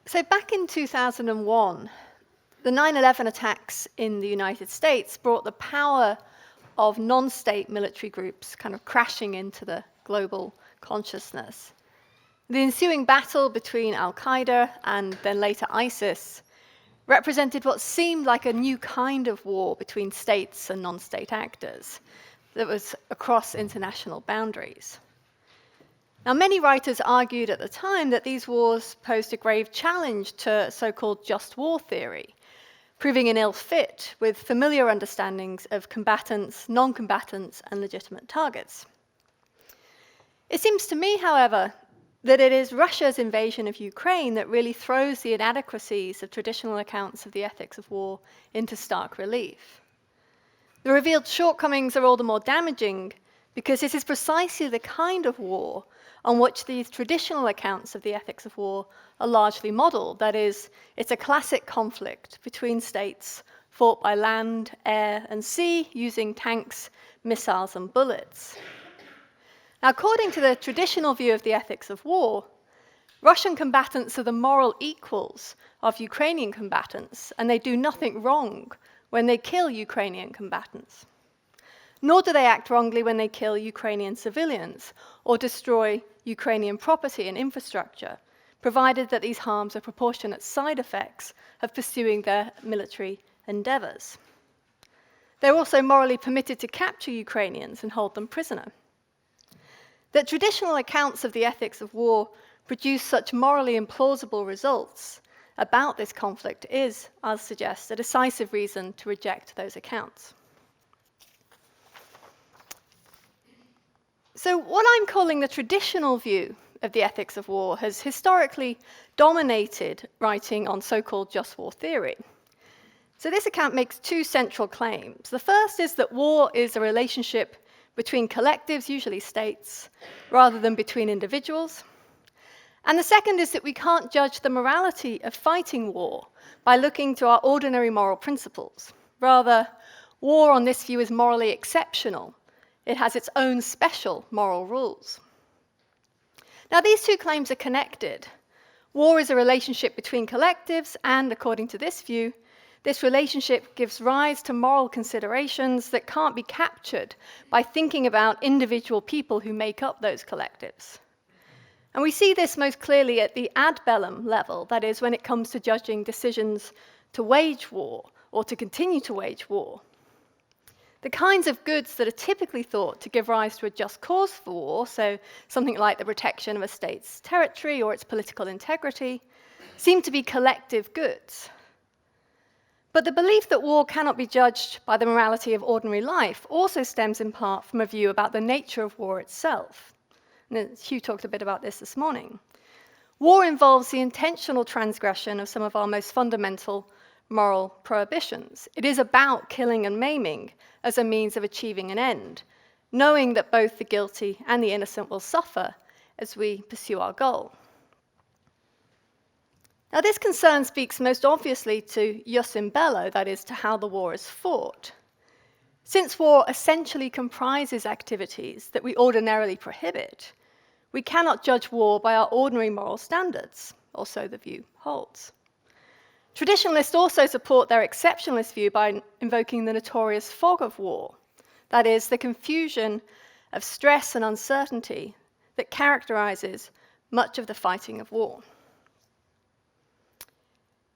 So back in 2001, the 9/11 attacks in the United States brought the power of non-state military groups kind of crashing into the global consciousness. The ensuing battle between Al-Qaeda and then later ISIS represented what seemed like a new kind of war between states and non-state actors that was across international boundaries. Now, many writers argued at the time that these wars posed a grave challenge to so-called just war theory, proving an ill fit with familiar understandings of combatants, non-combatants, and legitimate targets. It seems to me, however, that it is Russia's invasion of Ukraine that really throws the inadequacies of traditional accounts of the ethics of war into stark relief. The revealed shortcomings are all the more damaging because this is precisely the kind of war on which these traditional accounts of the ethics of war are largely modeled. That is, it's a classic conflict between states fought by land, air, and sea using tanks, missiles, and bullets. Now, according to the traditional view of the ethics of war, Russian combatants are the moral equals of Ukrainian combatants, and they do nothing wrong when they kill Ukrainian combatants. Nor do they act wrongly when they kill Ukrainian civilians or destroy Ukrainian property and infrastructure, provided that these harms are proportionate side effects of pursuing their military endeavors. They're also morally permitted to capture Ukrainians and hold them prisoner. That traditional accounts of the ethics of war produce such morally implausible results about this conflict is, I'll suggest, a decisive reason to reject those accounts. So what I'm calling the traditional view of the ethics of war has historically dominated writing on so-called just war theory. So this account makes two central claims. The first is that war is a relationship between collectives, usually states, rather than between individuals. And the second is that we can't judge the morality of fighting war by looking to our ordinary moral principles. Rather, war on this view is morally exceptional. It has its own special moral rules. Now, these two claims are connected. War is a relationship between collectives, and according to this view, this relationship gives rise to moral considerations that can't be captured by thinking about individual people who make up those collectives. And we see this most clearly at the ad bellum level, that is, when it comes to judging decisions to wage war or to continue to wage war. The kinds of goods that are typically thought to give rise to a just cause for war, so something like the protection of a state's territory or its political integrity, seem to be collective goods. But the belief that war cannot be judged by the morality of ordinary life also stems in part from a view about the nature of war itself. And Hugh talked a bit about this morning. War involves the intentional transgression of some of our most fundamental moral prohibitions. It is about killing and maiming as a means of achieving an end, knowing that both the guilty and the innocent will suffer as we pursue our goal. Now, this concern speaks most obviously to jus in bello, that is, to how the war is fought. Since war essentially comprises activities that we ordinarily prohibit, we cannot judge war by our ordinary moral standards, or so the view holds. Traditionalists also support their exceptionalist view by invoking the notorious fog of war, that is, the confusion of stress and uncertainty that characterizes much of the fighting of war.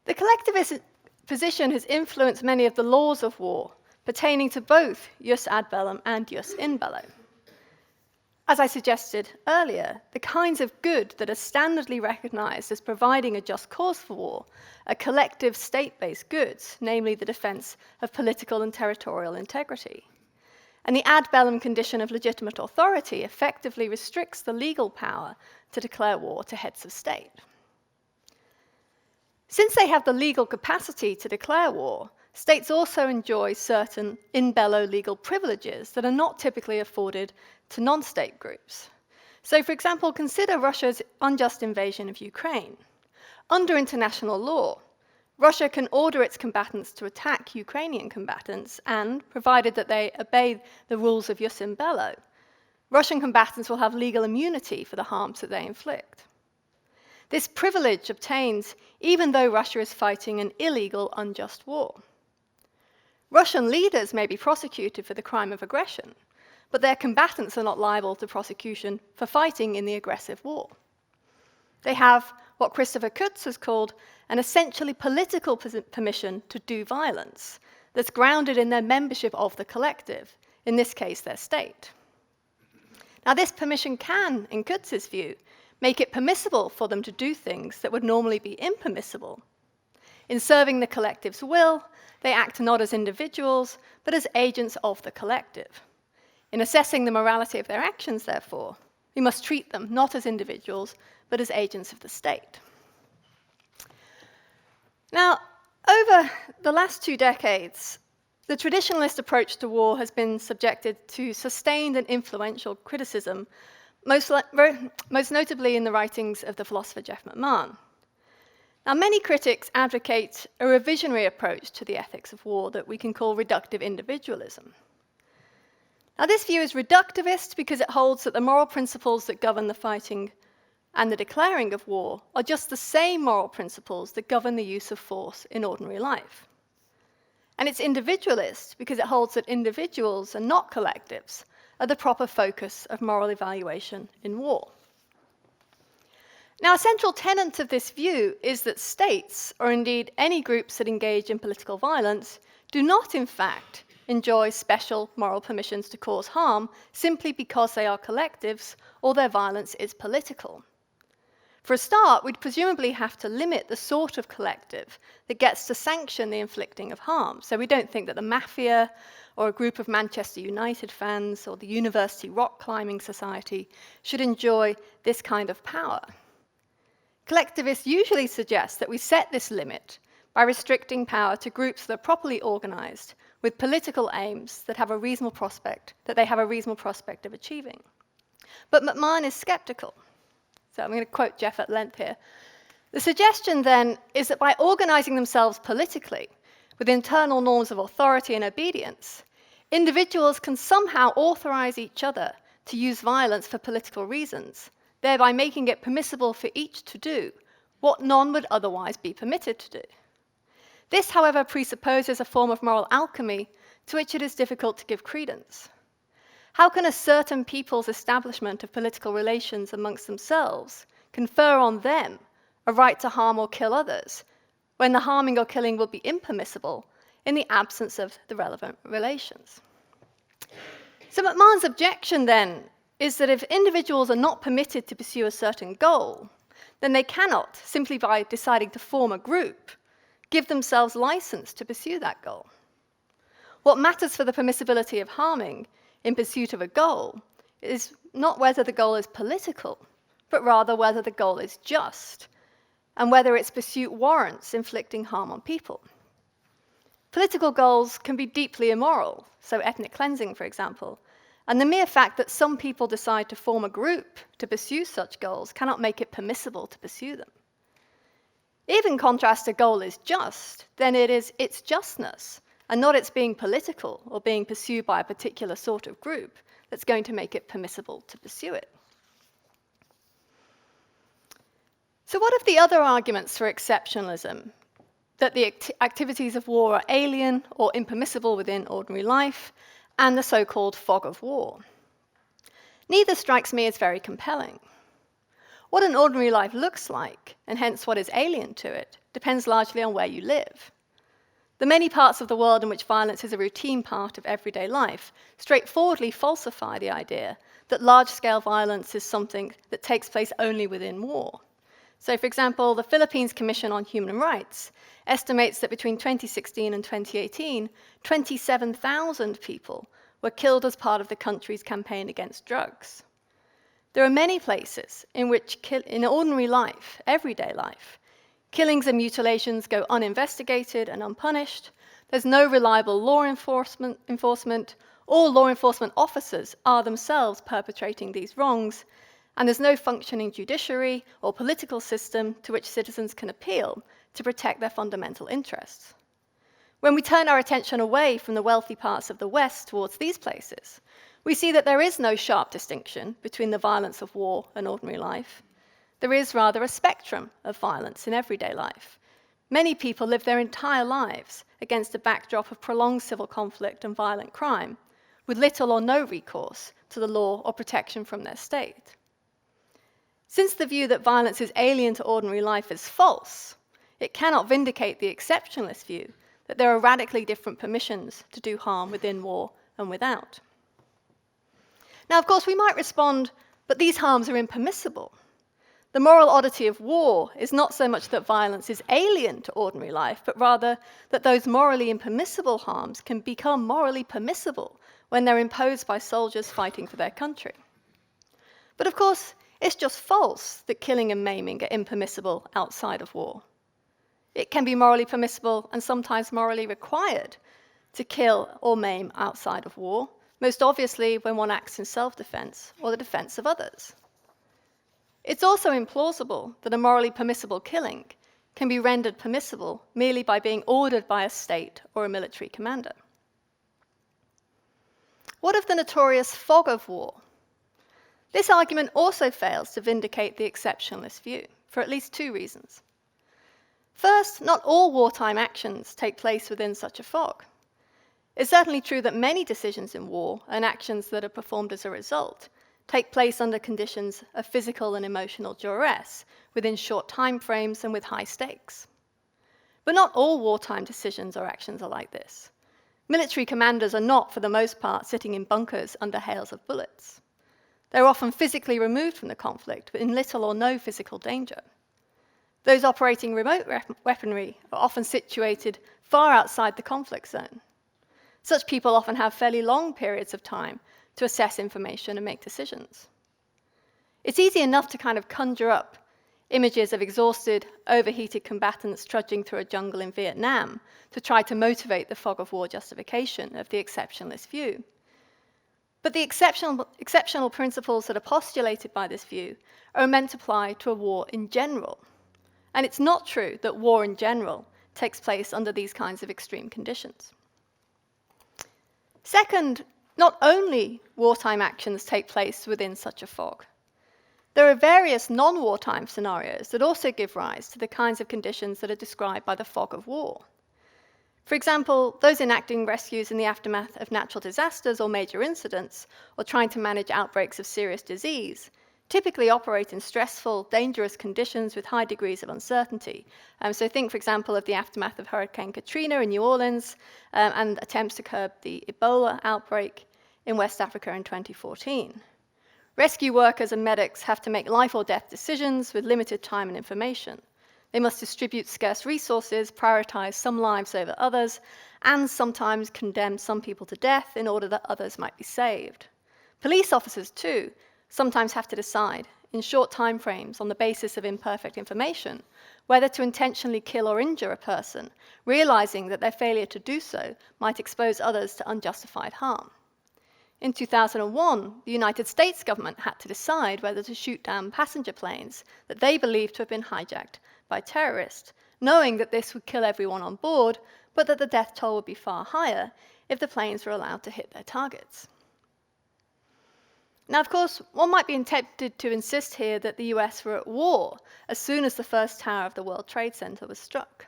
The collectivist position has influenced many of the laws of war pertaining to both jus ad bellum and jus in bello. As I suggested earlier, the kinds of good that are standardly recognized as providing a just cause for war are collective state-based goods, namely the defense of political and territorial integrity. And the ad bellum condition of legitimate authority effectively restricts the legal power to declare war to heads of state. Since they have the legal capacity to declare war, states also enjoy certain in bello legal privileges that are not typically afforded to non-state groups. So, for example, consider Russia's unjust invasion of Ukraine. Under international law, Russia can order its combatants to attack Ukrainian combatants, and, provided that they obey the rules of jus in bello, Russian combatants will have legal immunity for the harms that they inflict. This privilege obtains even though Russia is fighting an illegal, unjust war. Russian leaders may be prosecuted for the crime of aggression, but their combatants are not liable to prosecution for fighting in the aggressive war. They have what Christopher Kutz has called an essentially political permission to do violence that's grounded in their membership of the collective, in this case, their state. Now, this permission can, in Kutz's view, make it permissible for them to do things that would normally be impermissible. In serving the collective's will, they act not as individuals, but as agents of the collective. In assessing the morality of their actions, therefore, we must treat them not as individuals, but as agents of the state. Now, over the last 2 decades, the traditionalist approach to war has been subjected to sustained and influential criticism, most notably in the writings of the philosopher Jeff McMahon. Now, many critics advocate a revisionary approach to the ethics of war that we can call reductive individualism. Now, this view is reductivist because it holds that the moral principles that govern the fighting and the declaring of war are just the same moral principles that govern the use of force in ordinary life. And it's individualist because it holds that individuals and not collectives are the proper focus of moral evaluation in war. Now, a central tenet of this view is that states, or indeed any groups that engage in political violence, do not, in fact, enjoy special moral permissions to cause harm simply because they are collectives or their violence is political. For a start, we'd presumably have to limit the sort of collective that gets to sanction the inflicting of harm. So we don't think that the mafia or a group of Manchester United fans or the University Rock Climbing Society should enjoy this kind of power. Collectivists usually suggest that we set this limit by restricting power to groups that are properly organized with political aims that have a reasonable prospect of achieving. But McMahon is skeptical. So I'm going to quote Jeff at length here. The suggestion then is that by organizing themselves politically with internal norms of authority and obedience, individuals can somehow authorize each other to use violence for political reasons, thereby making it permissible for each to do what none would otherwise be permitted to do. This, however, presupposes a form of moral alchemy to which it is difficult to give credence. How can a certain people's establishment of political relations amongst themselves confer on them a right to harm or kill others, when the harming or killing will be impermissible in the absence of the relevant relations? So McMahon's objection, then, is that if individuals are not permitted to pursue a certain goal, then they cannot, simply by deciding to form a group, give themselves license to pursue that goal. What matters for the permissibility of harming in pursuit of a goal is not whether the goal is political, but rather whether the goal is just, and whether its pursuit warrants inflicting harm on people. Political goals can be deeply immoral, so ethnic cleansing, for example, and the mere fact that some people decide to form a group to pursue such goals cannot make it permissible to pursue them. If, in contrast, a goal is just, then it is its justness, and not its being political or being pursued by a particular sort of group, that's going to make it permissible to pursue it. So what of the other arguments for exceptionalism? That the activities of war are alien or impermissible within ordinary life, and the so-called fog of war. Neither strikes me as very compelling. What an ordinary life looks like, and hence what is alien to it, depends largely on where you live. The many parts of the world in which violence is a routine part of everyday life straightforwardly falsify the idea that large-scale violence is something that takes place only within war. So, for example, the Philippines Commission on Human Rights estimates that between 2016 and 2018, 27,000 people were killed as part of the country's campaign against drugs. There are many places in which, in ordinary life, everyday life, killings and mutilations go uninvestigated and unpunished. There's no reliable law enforcement. All law enforcement officers are themselves perpetrating these wrongs, and there's no functioning judiciary or political system to which citizens can appeal to protect their fundamental interests. When we turn our attention away from the wealthy parts of the West towards these places, we see that there is no sharp distinction between the violence of war and ordinary life. There is rather a spectrum of violence in everyday life. Many people live their entire lives against a backdrop of prolonged civil conflict and violent crime, with little or no recourse to the law or protection from their state. Since the view that violence is alien to ordinary life is false, it cannot vindicate the exceptionalist view that there are radically different permissions to do harm within war and without. Now, of course, we might respond, but these harms are impermissible. The moral oddity of war is not so much that violence is alien to ordinary life, but rather that those morally impermissible harms can become morally permissible when they're imposed by soldiers fighting for their country. But of course, it's just false that killing and maiming are impermissible outside of war. It can be morally permissible and sometimes morally required to kill or maim outside of war, most obviously when one acts in self-defense or the defense of others. It's also implausible that a morally permissible killing can be rendered permissible merely by being ordered by a state or a military commander. What of the notorious fog of war? This argument also fails to vindicate the exceptionalist view, for at least two reasons. First, not all wartime actions take place within such a fog. It's certainly true that many decisions in war and actions that are performed as a result take place under conditions of physical and emotional duress, within short time frames and with high stakes. But not all wartime decisions or actions are like this. Military commanders are not, for the most part, sitting in bunkers under hails of bullets. They're often physically removed from the conflict, but in little or no physical danger. Those operating remote weaponry are often situated far outside the conflict zone. Such people often have fairly long periods of time to assess information and make decisions. It's easy enough to kind of conjure up images of exhausted, overheated combatants trudging through a jungle in Vietnam to try to motivate the fog of war justification of the exceptionalist view. But the exceptional principles that are postulated by this view are meant to apply to a war in general. And it's not true that war in general takes place under these kinds of extreme conditions. Second, not only wartime actions take place within such a fog. There are various non-wartime scenarios that also give rise to the kinds of conditions that are described by the fog of war. For example, those enacting rescues in the aftermath of natural disasters or major incidents, or trying to manage outbreaks of serious disease, typically operate in stressful, dangerous conditions with high degrees of uncertainty. So think, for example, of the aftermath of Hurricane Katrina in New Orleans and attempts to curb the Ebola outbreak in West Africa in 2014. Rescue workers and medics have to make life or death decisions with limited time and information. They must distribute scarce resources, prioritize some lives over others, and sometimes condemn some people to death in order that others might be saved. Police officers, too, sometimes have to decide, in short time frames on the basis of imperfect information, whether to intentionally kill or injure a person, realizing that their failure to do so might expose others to unjustified harm. In 2001, the United States government had to decide whether to shoot down passenger planes that they believed to have been hijacked by terrorists, knowing that this would kill everyone on board, but that the death toll would be far higher if the planes were allowed to hit their targets. Now, of course, one might be tempted to insist here that the US were at war as soon as the first tower of the World Trade Center was struck.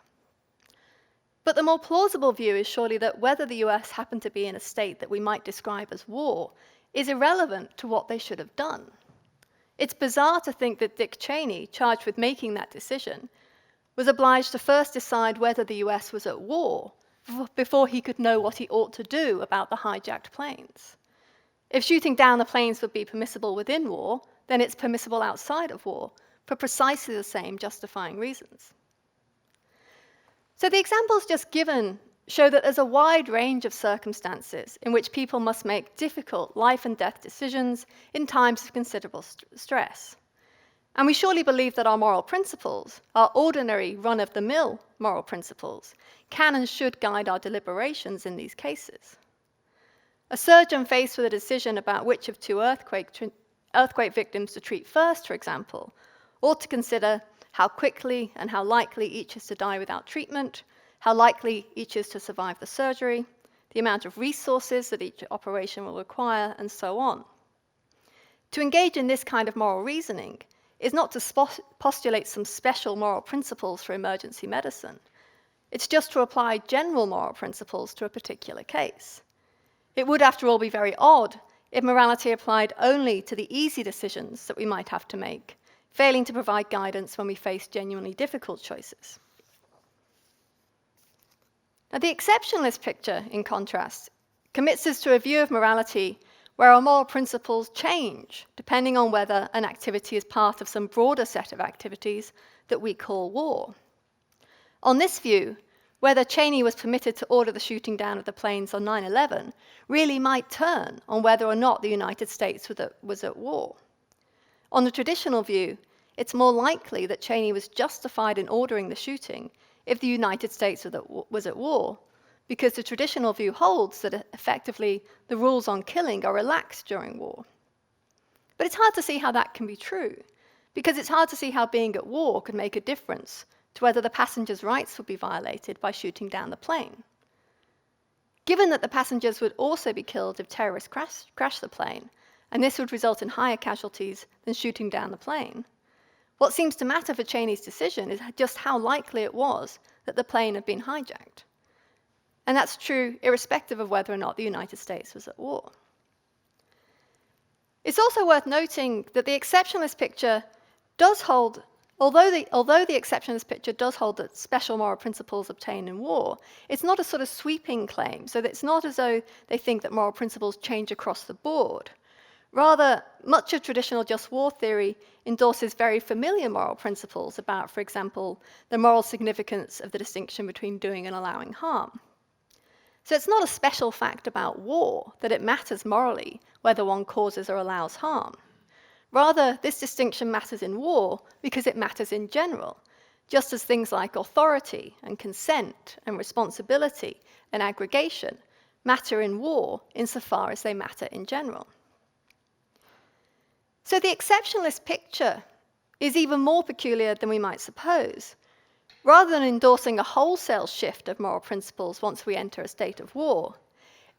But the more plausible view is surely that whether the US happened to be in a state that we might describe as war is irrelevant to what they should have done. It's bizarre to think that Dick Cheney, charged with making that decision, was obliged to first decide whether the US was at war before he could know what he ought to do about the hijacked planes. If shooting down the planes would be permissible within war, then it's permissible outside of war for precisely the same justifying reasons. So the examples just given show that there's a wide range of circumstances in which people must make difficult life and death decisions in times of considerable stress. And we surely believe that our moral principles, our ordinary run-of-the-mill moral principles, can and should guide our deliberations in these cases. A surgeon faced with a decision about which of two earthquake victims to treat first, for example, ought to consider how quickly and how likely each is to die without treatment, how likely each is to survive the surgery, the amount of resources that each operation will require, and so on. To engage in this kind of moral reasoning is not to postulate some special moral principles for emergency medicine. It's just to apply general moral principles to a particular case. It would, after all, be very odd if morality applied only to the easy decisions that we might have to make, failing to provide guidance when we face genuinely difficult choices. Now, the exceptionalist picture, in contrast, commits us to a view of morality where our moral principles change depending on whether an activity is part of some broader set of activities that we call war. On this view, whether Cheney was permitted to order the shooting down of the planes on 9/11 really might turn on whether or not the United States was at war. On the traditional view, it's more likely that Cheney was justified in ordering the shooting if the United States was at war, because the traditional view holds that effectively the rules on killing are relaxed during war. But it's hard to see how that can be true, because it's hard to see how being at war could make a difference to whether the passengers' rights would be violated by shooting down the plane. Given that the passengers would also be killed if terrorists crash the plane, and this would result in higher casualties than shooting down the plane, what seems to matter for Cheney's decision is just how likely it was that the plane had been hijacked. And that's true irrespective of whether or not the United States was at war. It's also worth noting that the exceptionalist picture does hold, although the exceptionalist picture does hold that special moral principles obtain in war, it's not a sort of sweeping claim, so that it's not as though they think that moral principles change across the board. Rather, much of traditional just war theory endorses very familiar moral principles about, for example, the moral significance of the distinction between doing and allowing harm. So it's not a special fact about war that it matters morally whether one causes or allows harm. Rather, this distinction matters in war because it matters in general, just as things like authority and consent and responsibility and aggregation matter in war insofar as they matter in general. So the exceptionalist picture is even more peculiar than we might suppose. Rather than endorsing a wholesale shift of moral principles once we enter a state of war,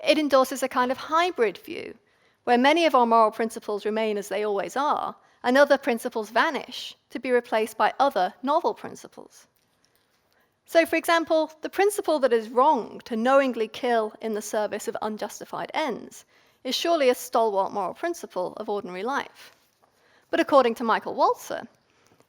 it endorses a kind of hybrid view, where many of our moral principles remain as they always are, and other principles vanish to be replaced by other novel principles. So, for example, the principle that it is wrong to knowingly kill in the service of unjustified ends is surely a stalwart moral principle of ordinary life. But according to Michael Walzer,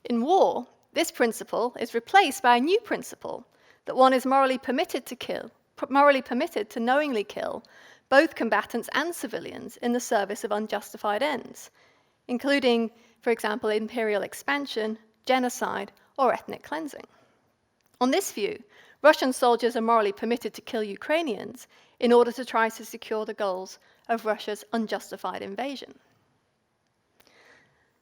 in war, this principle is replaced by a new principle that one is morally permitted to knowingly kill both combatants and civilians in the service of unjustified ends, including, for example, imperial expansion, genocide, or ethnic cleansing. On this view, Russian soldiers are morally permitted to kill Ukrainians in order to try to secure the goals of Russia's unjustified invasion.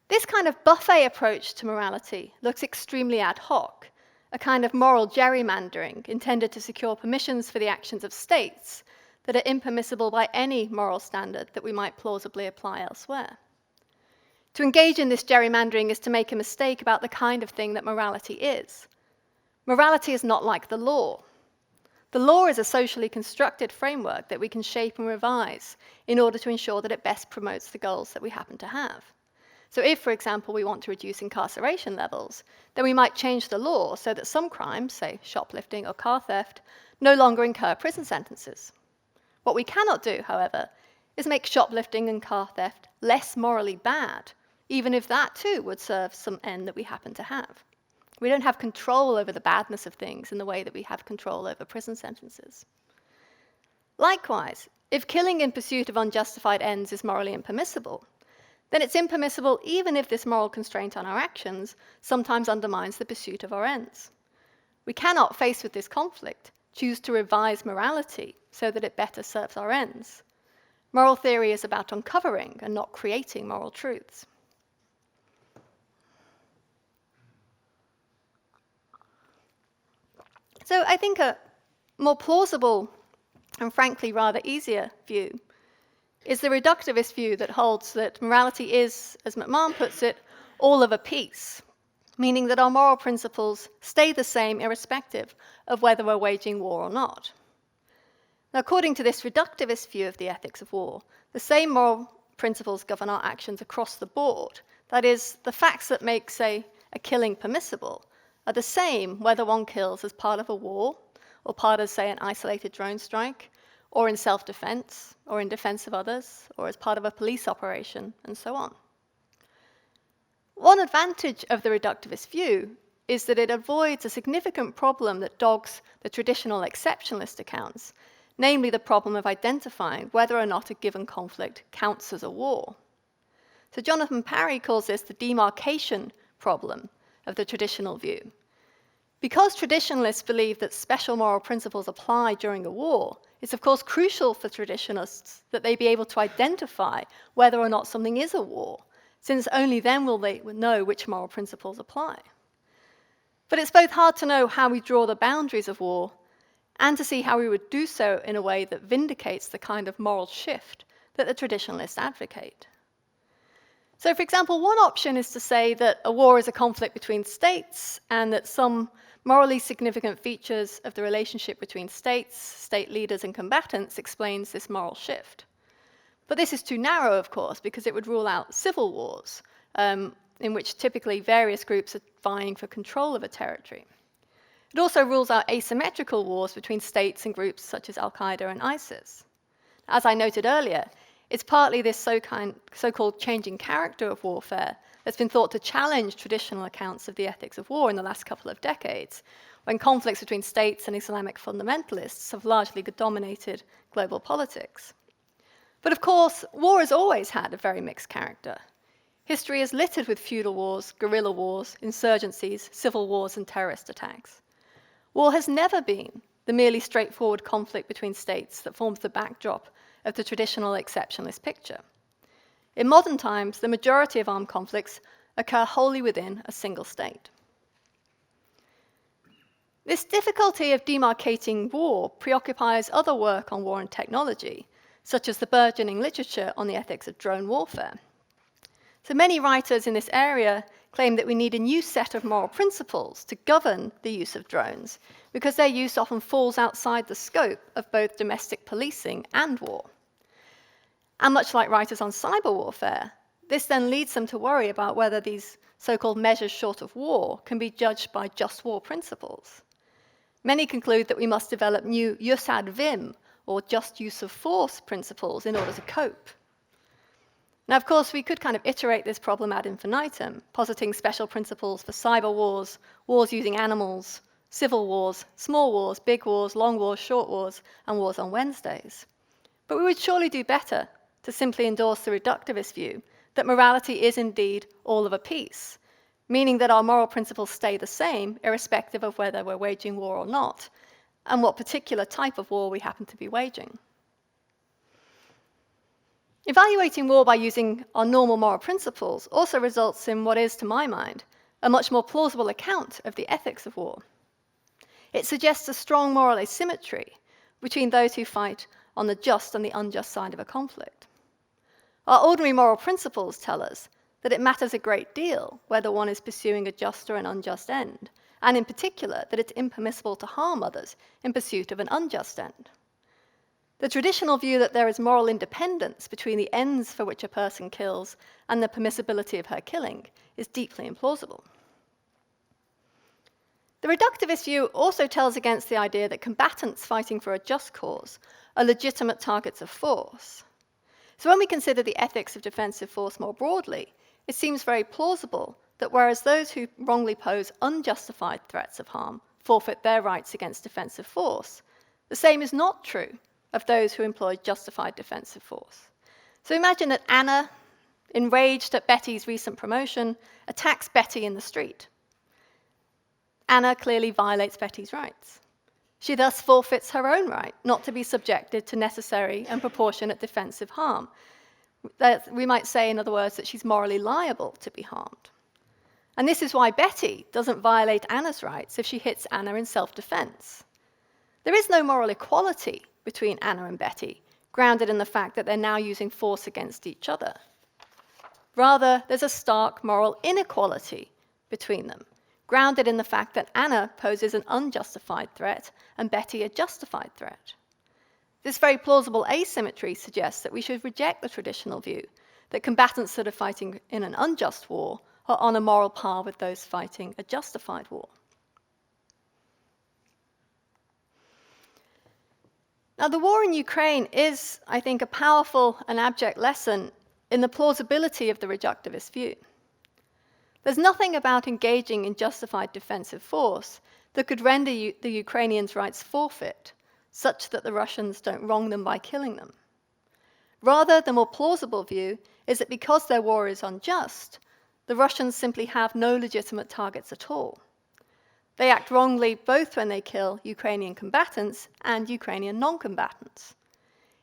This kind of buffet approach to morality looks extremely ad hoc, a kind of moral gerrymandering intended to secure permissions for the actions of states that are impermissible by any moral standard that we might plausibly apply elsewhere. To engage in this gerrymandering is to make a mistake about the kind of thing that morality is. Morality is not like the law. The law is a socially constructed framework that we can shape and revise in order to ensure that it best promotes the goals that we happen to have. So if, for example, we want to reduce incarceration levels, then we might change the law so that some crimes, say shoplifting or car theft, no longer incur prison sentences. What we cannot do, however, is make shoplifting and car theft less morally bad, even if that too would serve some end that we happen to have. We don't have control over the badness of things in the way that we have control over prison sentences. Likewise, if killing in pursuit of unjustified ends is morally impermissible, then it's impermissible even if this moral constraint on our actions sometimes undermines the pursuit of our ends. We cannot, faced with this conflict, choose to revise morality so that it better serves our ends. Moral theory is about uncovering and not creating moral truths. So I think a more plausible and frankly rather easier view is the reductivist view that holds that morality is, as McMahon puts it, all of a piece, meaning that our moral principles stay the same irrespective of whether we're waging war or not. Now, according to this reductivist view of the ethics of war, the same moral principles govern our actions across the board. That is, the facts that make, say, a killing permissible are the same whether one kills as part of a war, or part of, say, an isolated drone strike, or in self-defense, or in defense of others, or as part of a police operation, and so on. One advantage of the reductivist view is that it avoids a significant problem that dogs the traditional exceptionalist accounts, namely the problem of identifying whether or not a given conflict counts as a war. So Jonathan Parry calls this the demarcation problem of the traditional view. Because traditionalists believe that special moral principles apply during a war, it's of course crucial for traditionalists that they be able to identify whether or not something is a war, since only then will they know which moral principles apply. But it's both hard to know how we draw the boundaries of war and to see how we would do so in a way that vindicates the kind of moral shift that the traditionalists advocate. So, for example, one option is to say that a war is a conflict between states and that some morally significant features of the relationship between states, state leaders, and combatants explains this moral shift. But this is too narrow, of course, because it would rule out civil wars, in which typically various groups are vying for control of a territory. It also rules out asymmetrical wars between states and groups such as Al-Qaeda and ISIS. As I noted earlier, it's partly this so-called changing character of warfare that's been thought to challenge traditional accounts of the ethics of war in the last couple of decades, when conflicts between states and Islamic fundamentalists have largely dominated global politics. But of course, war has always had a very mixed character. History is littered with feudal wars, guerrilla wars, insurgencies, civil wars, and terrorist attacks. War has never been the merely straightforward conflict between states that forms the backdrop of the traditional exceptionalist picture. In modern times, the majority of armed conflicts occur wholly within a single state. This difficulty of demarcating war preoccupies other work on war and technology, such as the burgeoning literature on the ethics of drone warfare. So many writers in this area claim that we need a new set of moral principles to govern the use of drones, because their use often falls outside the scope of both domestic policing and war. And much like writers on cyber warfare, this then leads them to worry about whether these so-called measures short of war can be judged by just war principles. Many conclude that we must develop new jus ad vim, or just use of force principles, in order to cope. Now, of course, we could kind of iterate this problem ad infinitum, positing special principles for cyber wars, wars using animals, civil wars, small wars, big wars, long wars, short wars, and wars on Wednesdays. But we would surely do better to simply endorse the reductivist view that morality is indeed all of a piece, meaning that our moral principles stay the same, irrespective of whether we're waging war or not, and what particular type of war we happen to be waging. Evaluating war by using our normal moral principles also results in what is, to my mind, a much more plausible account of the ethics of war. It suggests a strong moral asymmetry between those who fight on the just and the unjust side of a conflict. Our ordinary moral principles tell us that it matters a great deal whether one is pursuing a just or an unjust end, and in particular that it's impermissible to harm others in pursuit of an unjust end. The traditional view that there is moral independence between the ends for which a person kills and the permissibility of her killing is deeply implausible. The reductivist view also tells against the idea that combatants fighting for a just cause are legitimate targets of force. So when we consider the ethics of defensive force more broadly, it seems very plausible that whereas those who wrongly pose unjustified threats of harm forfeit their rights against defensive force, the same is not true of those who employ justified defensive force. So imagine that Anna, enraged at Betty's recent promotion, attacks Betty in the street. Anna clearly violates Betty's rights. She thus forfeits her own right not to be subjected to necessary and proportionate defensive harm. We might say, in other words, that she's morally liable to be harmed. And this is why Betty doesn't violate Anna's rights if she hits Anna in self-defense. There is no moral equality between Anna and Betty, grounded in the fact that they're now using force against each other. Rather, there's a stark moral inequality between them, grounded in the fact that Anna poses an unjustified threat and Betty a justified threat. This very plausible asymmetry suggests that we should reject the traditional view that combatants that are fighting in an unjust war are on a moral par with those fighting a justified war. Now, the war in Ukraine is, I think, a powerful and abject lesson in the plausibility of the reductivist view. There's nothing about engaging in justified defensive force that could render the Ukrainians' rights forfeit, such that the Russians don't wrong them by killing them. Rather, the more plausible view is that because their war is unjust, the Russians simply have no legitimate targets at all. They act wrongly both when they kill Ukrainian combatants and Ukrainian non-combatants.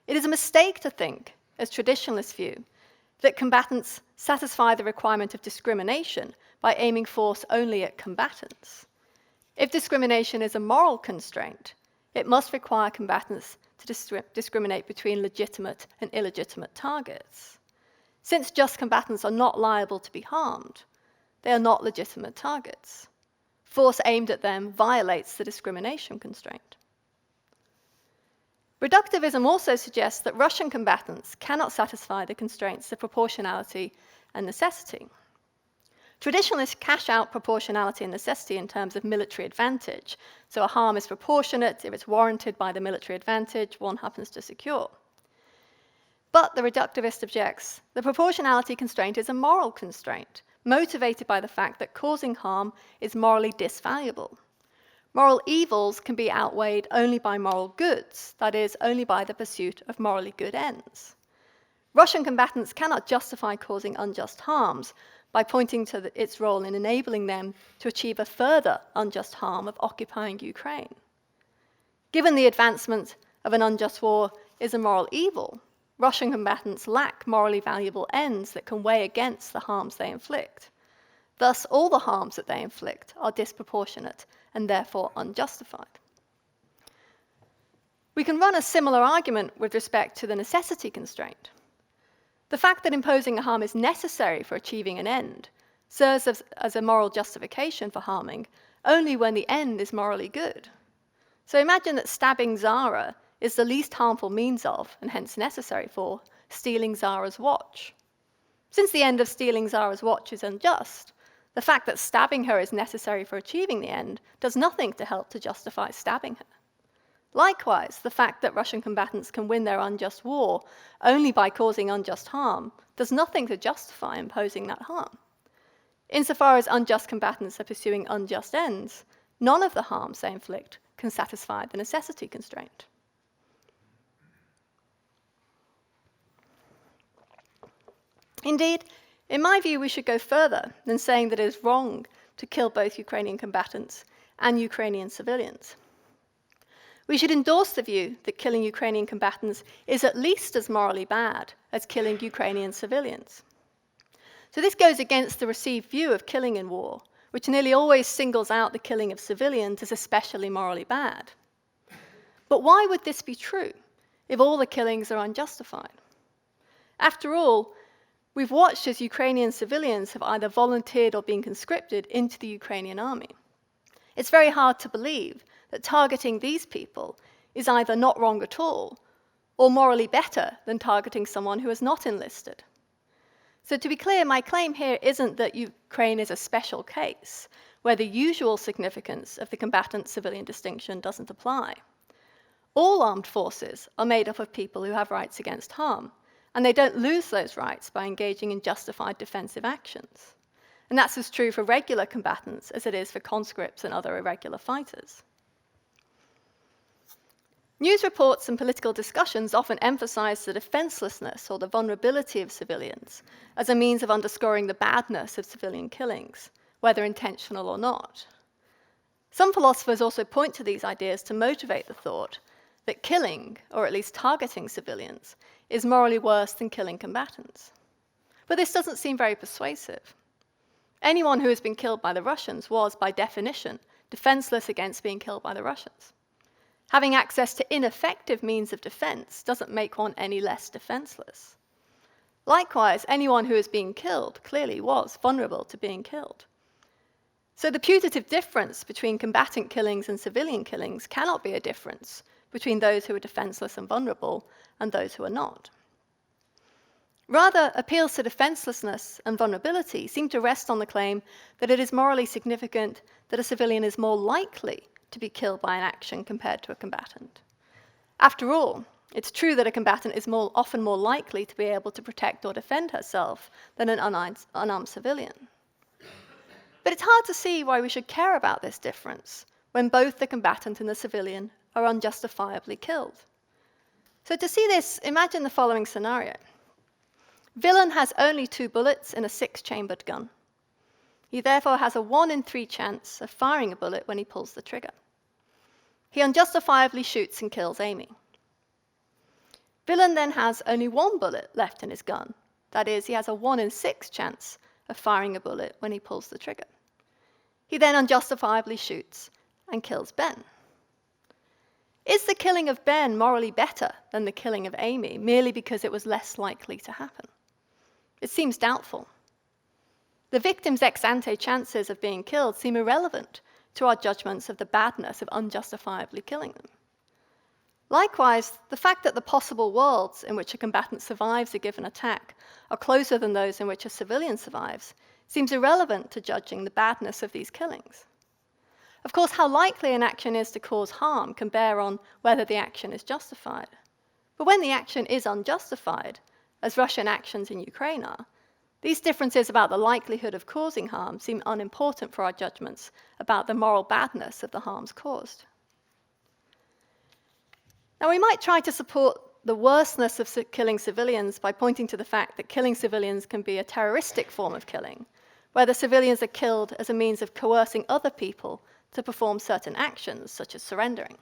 It is a mistake to think, as traditionalists view, that combatants satisfy the requirement of discrimination by aiming force only at combatants. If discrimination is a moral constraint, it must require combatants to discriminate between legitimate and illegitimate targets. Since just combatants are not liable to be harmed, they are not legitimate targets. Force aimed at them violates the discrimination constraint. Reductivism also suggests that Russian combatants cannot satisfy the constraints of proportionality and necessity. Traditionalists cash out proportionality and necessity in terms of military advantage. So a harm is proportionate if it's warranted by the military advantage one happens to secure. But the reductivist objects, the proportionality constraint is a moral constraint, motivated by the fact that causing harm is morally disvaluable. Moral evils can be outweighed only by moral goods, that is, only by the pursuit of morally good ends. Russian combatants cannot justify causing unjust harms by pointing to its role in enabling them to achieve a further unjust harm of occupying Ukraine. Given the advancement of an unjust war is a moral evil, Russian combatants lack morally valuable ends that can weigh against the harms they inflict. Thus, all the harms that they inflict are disproportionate and therefore unjustified. We can run a similar argument with respect to the necessity constraint. The fact that imposing a harm is necessary for achieving an end serves as a moral justification for harming only when the end is morally good. So imagine that stabbing Zara is the least harmful means of, and hence necessary for, stealing Zara's watch. Since the end of stealing Zara's watch is unjust, the fact that stabbing her is necessary for achieving the end does nothing to help to justify stabbing her. Likewise, the fact that Russian combatants can win their unjust war only by causing unjust harm does nothing to justify imposing that harm. Insofar as unjust combatants are pursuing unjust ends, none of the harms they inflict can satisfy the necessity constraint. Indeed, in my view, we should go further than saying that it is wrong to kill both Ukrainian combatants and Ukrainian civilians. We should endorse the view that killing Ukrainian combatants is at least as morally bad as killing Ukrainian civilians. So this goes against the received view of killing in war, which nearly always singles out the killing of civilians as especially morally bad. But why would this be true if all the killings are unjustified? After all, we've watched as Ukrainian civilians have either volunteered or been conscripted into the Ukrainian army. It's very hard to believe that targeting these people is either not wrong at all or morally better than targeting someone who has not enlisted. So to be clear, my claim here isn't that Ukraine is a special case where the usual significance of the combatant-civilian distinction doesn't apply. All armed forces are made up of people who have rights against harm, and they don't lose those rights by engaging in justified defensive actions. And that's as true for regular combatants as it is for conscripts and other irregular fighters. News reports and political discussions often emphasize the defenselessness or the vulnerability of civilians as a means of underscoring the badness of civilian killings, whether intentional or not. Some philosophers also point to these ideas to motivate the thought that killing, or at least targeting civilians, is morally worse than killing combatants. But this doesn't seem very persuasive. Anyone who has been killed by the Russians was, by definition, defenseless against being killed by the Russians. Having access to ineffective means of defense doesn't make one any less defenseless. Likewise, anyone who is being killed clearly was vulnerable to being killed. So the putative difference between combatant killings and civilian killings cannot be a difference between those who are defenseless and vulnerable and those who are not. Rather, appeals to defenselessness and vulnerability seem to rest on the claim that it is morally significant that a civilian is more likely to be killed by an action compared to a combatant. After all, it's true that a combatant is often more likely to be able to protect or defend herself than an unarmed civilian. But it's hard to see why we should care about this difference when both the combatant and the civilian are unjustifiably killed. So to see this, imagine the following scenario. Villain has only 2 bullets in a 6-chambered gun. He therefore has a 1 in 3 chance of firing a bullet when he pulls the trigger. He unjustifiably shoots and kills Amy. Villain then has only 1 bullet left in his gun. That is, he has a 1 in 6 chance of firing a bullet when he pulls the trigger. He then unjustifiably shoots and kills Ben. Is the killing of Ben morally better than the killing of Amy merely because it was less likely to happen? It seems doubtful. The victim's ex-ante chances of being killed seem irrelevant to our judgments of the badness of unjustifiably killing them. Likewise, the fact that the possible worlds in which a combatant survives a given attack are closer than those in which a civilian survives seems irrelevant to judging the badness of these killings. Of course, how likely an action is to cause harm can bear on whether the action is justified. But when the action is unjustified, as Russian actions in Ukraine are, these differences about the likelihood of causing harm seem unimportant for our judgments about the moral badness of the harms caused. Now, we might try to support the worseness of killing civilians by pointing to the fact that killing civilians can be a terroristic form of killing, where the civilians are killed as a means of coercing other people to perform certain actions, such as surrendering.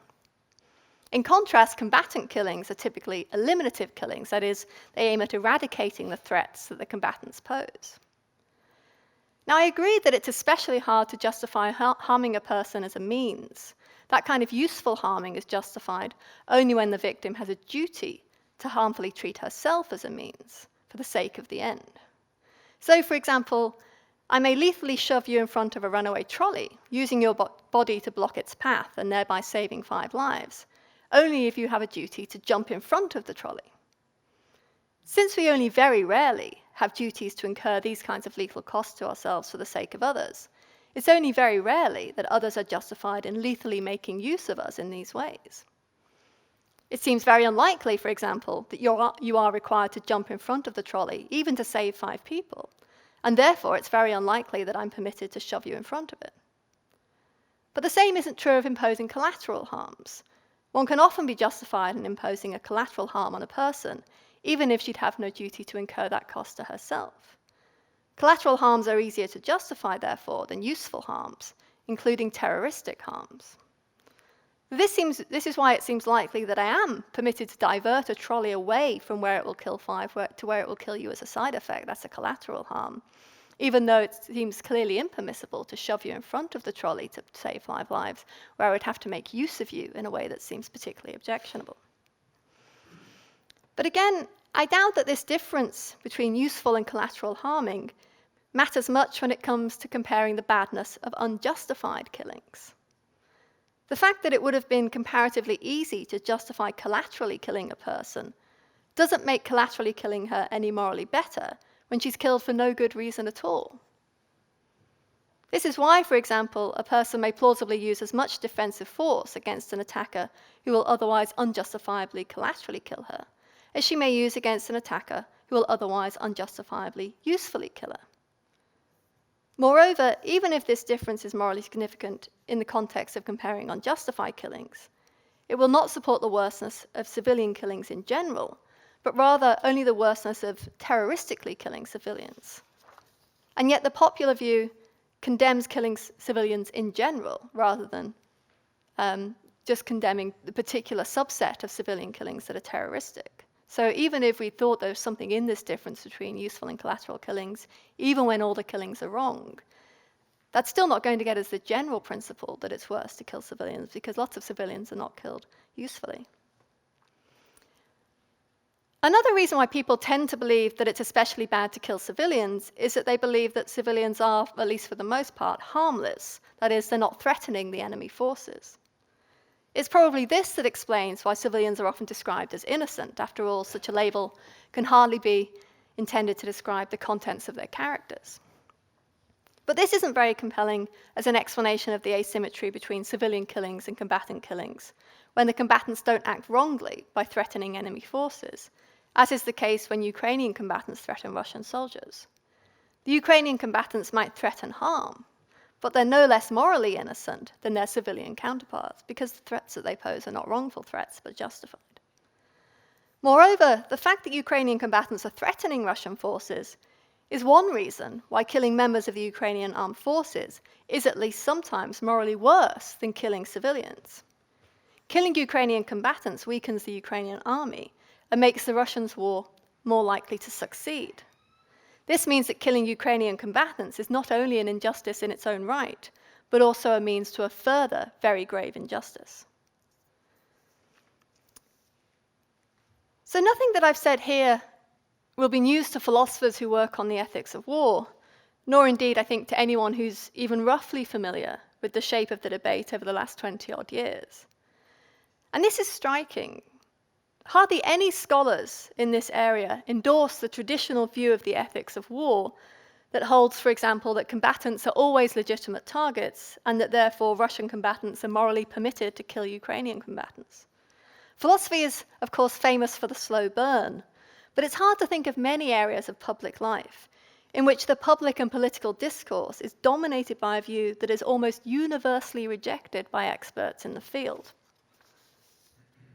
In contrast, combatant killings are typically eliminative killings, that is, they aim at eradicating the threats that the combatants pose. Now, I agree that it's especially hard to justify harming a person as a means. That kind of useful harming is justified only when the victim has a duty to harmfully treat herself as a means for the sake of the end. So, for example, I may lethally shove you in front of a runaway trolley, using your body to block its path and thereby saving 5 lives, only if you have a duty to jump in front of the trolley. Since we only very rarely have duties to incur these kinds of lethal costs to ourselves for the sake of others, it's only very rarely that others are justified in lethally making use of us in these ways. It seems very unlikely, for example, that you are required to jump in front of the trolley, even to save 5 people, and therefore it's very unlikely that I'm permitted to shove you in front of it. But the same isn't true of imposing collateral harms. One can often be justified in imposing a collateral harm on a person, even if she'd have no duty to incur that cost to herself. Collateral harms are easier to justify, therefore, than useful harms, including terroristic harms. This is why it seems likely that I am permitted to divert a trolley away from where it will kill 5 to where it will kill you as a side effect. That's a collateral harm, even though it seems clearly impermissible to shove you in front of the trolley to save 5 lives, where I would have to make use of you in a way that seems particularly objectionable. But again, I doubt that this difference between useful and collateral harming matters much when it comes to comparing the badness of unjustified killings. The fact that it would have been comparatively easy to justify collaterally killing a person doesn't make collaterally killing her any morally better when she's killed for no good reason at all. This is why, for example, a person may plausibly use as much defensive force against an attacker who will otherwise unjustifiably collaterally kill her, as she may use against an attacker who will otherwise unjustifiably usefully kill her. Moreover, even if this difference is morally significant in the context of comparing unjustified killings, it will not support the worseness of civilian killings in general, but rather only the worseness of terroristically killing civilians. And yet the popular view condemns killing civilians in general, rather than just condemning the particular subset of civilian killings that are terroristic. So even if we thought there was something in this difference between useful and collateral killings, even when all the killings are wrong, that's still not going to get us the general principle that it's worse to kill civilians, because lots of civilians are not killed usefully. Another reason why people tend to believe that it's especially bad to kill civilians is that they believe that civilians are, at least for the most part, harmless. That is, they're not threatening the enemy forces. It's probably this that explains why civilians are often described as innocent. After all, such a label can hardly be intended to describe the contents of their characters. But this isn't very compelling as an explanation of the asymmetry between civilian killings and combatant killings, when the combatants don't act wrongly by threatening enemy forces, as is the case when Ukrainian combatants threaten Russian soldiers. The Ukrainian combatants might threaten harm, but they're no less morally innocent than their civilian counterparts, because the threats that they pose are not wrongful threats, but justified. Moreover, the fact that Ukrainian combatants are threatening Russian forces is one reason why killing members of the Ukrainian armed forces is at least sometimes morally worse than killing civilians. Killing Ukrainian combatants weakens the Ukrainian army and makes the Russians' war more likely to succeed. This means that killing Ukrainian combatants is not only an injustice in its own right, but also a means to a further very grave injustice. So nothing that I've said here will be news to philosophers who work on the ethics of war, nor indeed, I think, to anyone who's even roughly familiar with the shape of the debate over the last 20-odd years. And this is striking. Hardly any scholars in this area endorse the traditional view of the ethics of war that holds, for example, that combatants are always legitimate targets and that therefore Russian combatants are morally permitted to kill Ukrainian combatants. Philosophy is, of course, famous for the slow burn, but it's hard to think of many areas of public life in which the public and political discourse is dominated by a view that is almost universally rejected by experts in the field.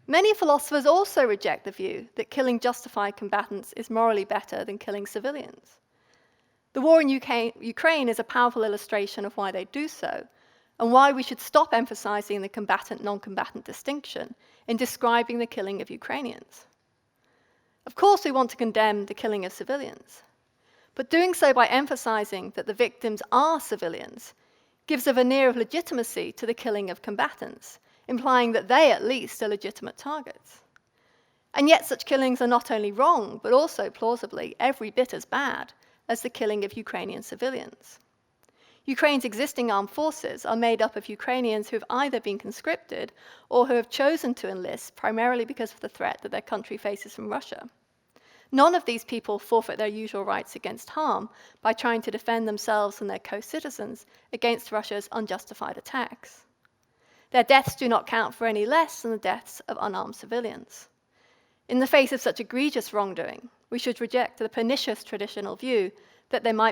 Many philosophers also reject the view that killing justified combatants is morally better than killing civilians. The war in Ukraine is a powerful illustration of why they do so, and why we should stop emphasizing the combatant-non-combatant distinction in describing the killing of Ukrainians. Of course, we want to condemn the killing of civilians, but doing so by emphasizing that the victims are civilians gives a veneer of legitimacy to the killing of combatants, implying that they, at least, are legitimate targets. And yet such killings are not only wrong, but also, plausibly, every bit as bad as the killing of Ukrainian civilians. Ukraine's existing armed forces are made up of Ukrainians who have either been conscripted or who have chosen to enlist primarily because of the threat that their country faces from Russia. None of these people forfeit their usual rights against harm by trying to defend themselves and their co-citizens against Russia's unjustified attacks. Their deaths do not count for any less than the deaths of unarmed civilians. In the face of such egregious wrongdoing, we should reject the pernicious traditional view that there might